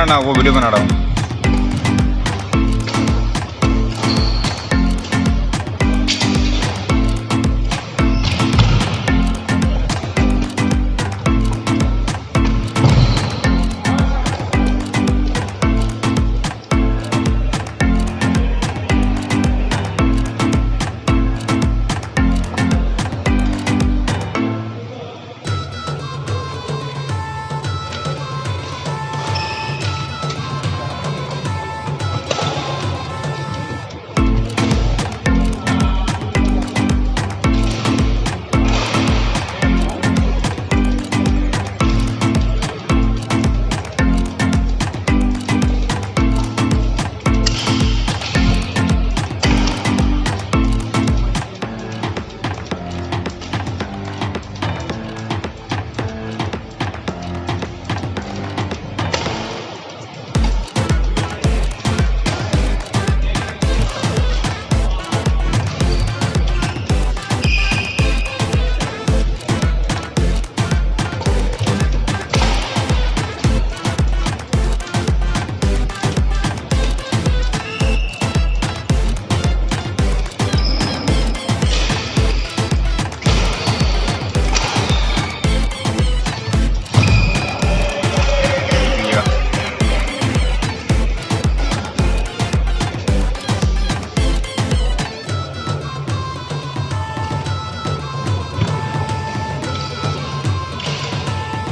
ना, वो वीडियो बना रहा हूँ।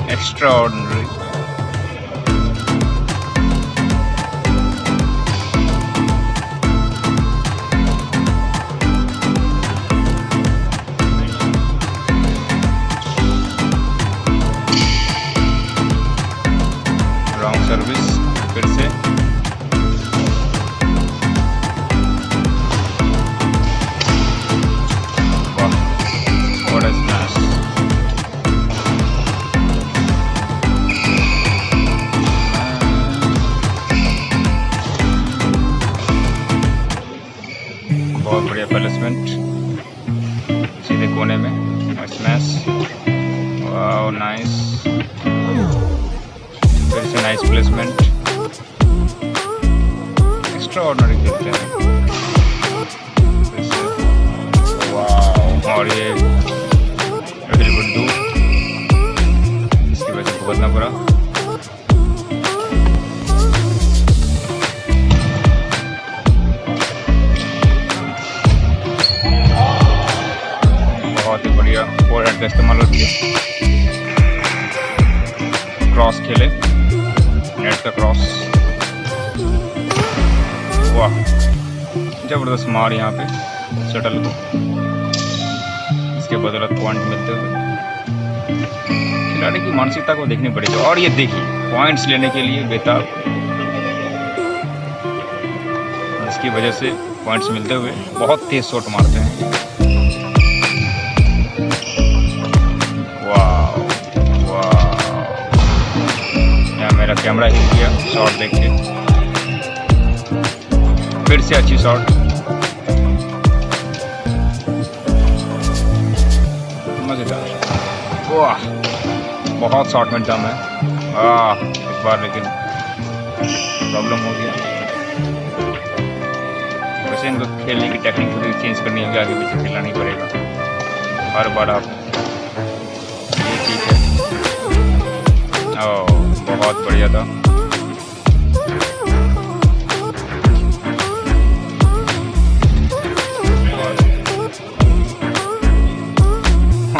Extraordinary. Wrong service, फिर से वाह, what a smash. बहुत बढ़िया प्लेसमेंट सीधे कोने में, स्मैश, वाओ नाइस, फिर से नाइस प्लेसमेंट, एक्स्ट्राऑर्डिनरी खेलते हैं, फिर से वाओ, और ये वेरी गुड डू, इसकी वजह से भुगतना पड़ा। बहुत ही बढ़िया फोरहैंड का इस्तेमाल होती है, क्रॉस खेले, नेट का क्रॉस, वाह जबरदस्त मार यहाँ पे शटल को, इसके बदौलत पॉइंट मिलते हुए। खिलाड़ी की मानसिकता को देखनी पड़ेगी। और ये देखिए पॉइंट्स लेने के लिए बेताब, जिसकी वजह से पॉइंट्स मिलते हुए बहुत तेज शॉट मारते हैं। मेरा कैमरा हिल गया शॉट देख के, फिर से अच्छी शॉट, मजेदार, वाह बहुत शॉट में दम है। इस बार लेकिन प्रॉब्लम हो गया। वैसे इनको खेलने की टेक्निक थोड़ी चेंज करनी होगी, आगे पीछे खेलना नहीं पड़ेगा हर बार आप, ये ठीक है। बहुत बढ़िया था,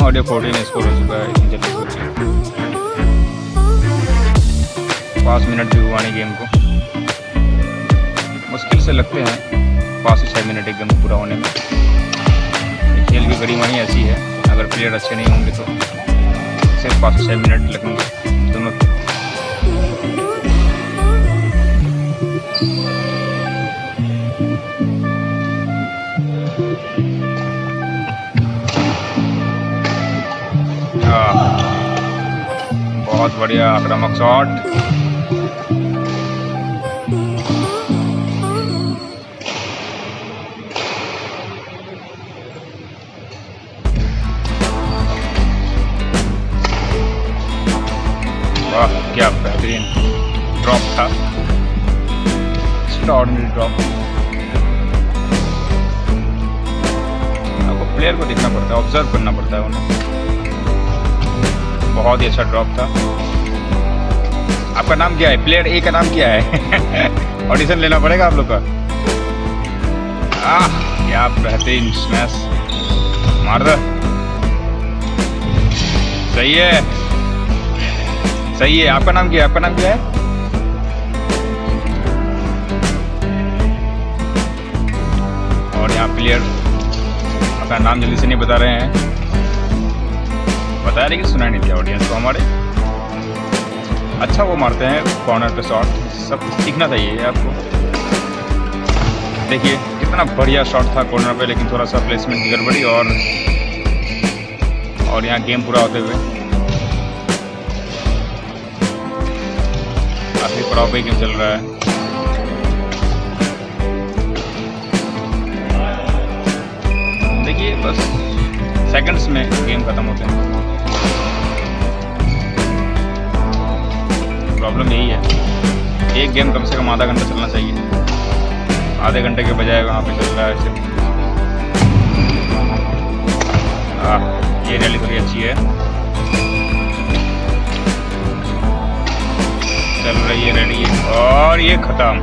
और ये 14 स्कोर हो चुका है इतनी जल्दी सोचिए। 5 मिनट भी हुआ नहीं गेम को, मुश्किल से लगते हैं 5 से 6 मिनट एक गेम पूरा होने में। खेल की गरिमाही ऐसी है, अगर प्लेयर अच्छे नहीं होंगे तो सिर्फ 5 से 6 मिनट लगेंगे दोनों। बहुत बढ़िया आक्रामक शॉट, वाह क्या बेहतरीन ड्रॉप था। Extra ordinary drop. आपको प्लेयर को देखना पड़ता है, ऑब्जर्व करना पड़ता है उन्हें। बहुत ही अच्छा ड्रॉप था। आपका नाम क्या है? प्लेयर ए का नाम क्या है? ऑडिशन लेना पड़ेगा आप लोग का। क्या बेहतरीन स्मैश, मार दो। सही है, सही है। आपका नाम क्या है? आपका नाम क्या है? और यहाँ प्लेयर अपना नाम जल्दी से नहीं बता रहे हैं, बताया लेकिन सुना नहीं दिया ऑडियंस को हमारे। अच्छा वो मारते हैं कॉर्नर पे शॉट, सब सीखना चाहिए आपको। देखिए कितना बढ़िया शॉट था कॉर्नर पे, लेकिन थोड़ा सा प्लेसमेंट की गड़बड़ी। और यहाँ गेम पूरा होते हुए काफी प्रॉपर गेम चल रहा है। देखिए बस सेकंड्स में गेम खत्म होते हैं। प्रॉब्लम यही है, एक गेम कम से कम आधा घंटा चलना चाहिए, आधे घंटे के बजाय वहाँ पे चल रहा है ऐसे। ये रैली थोड़ी अच्छी है, चल रही है रैली, और ये खत्म।